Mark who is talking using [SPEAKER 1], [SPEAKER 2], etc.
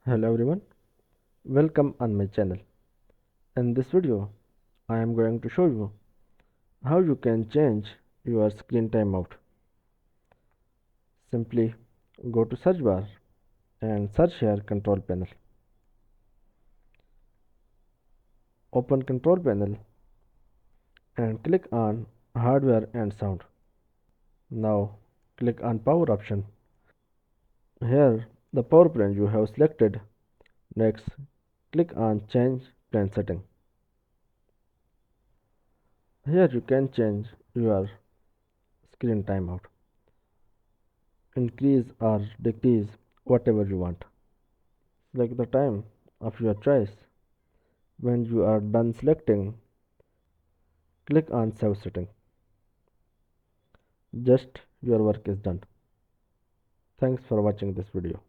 [SPEAKER 1] Hello everyone, welcome on my channel. In this video, I am going to show you how you can change your screen timeout. Simply go to search bar and search here control panel. Open control panel and click on hardware and sound. Now click on power option. Here the power plan you have selected. Next click on change plan setting. Here you can change your screen timeout. Increase or decrease whatever you want. Select the time of your choice. When you are done selecting, click on Save Setting. Just your work is done. Thanks for watching this video.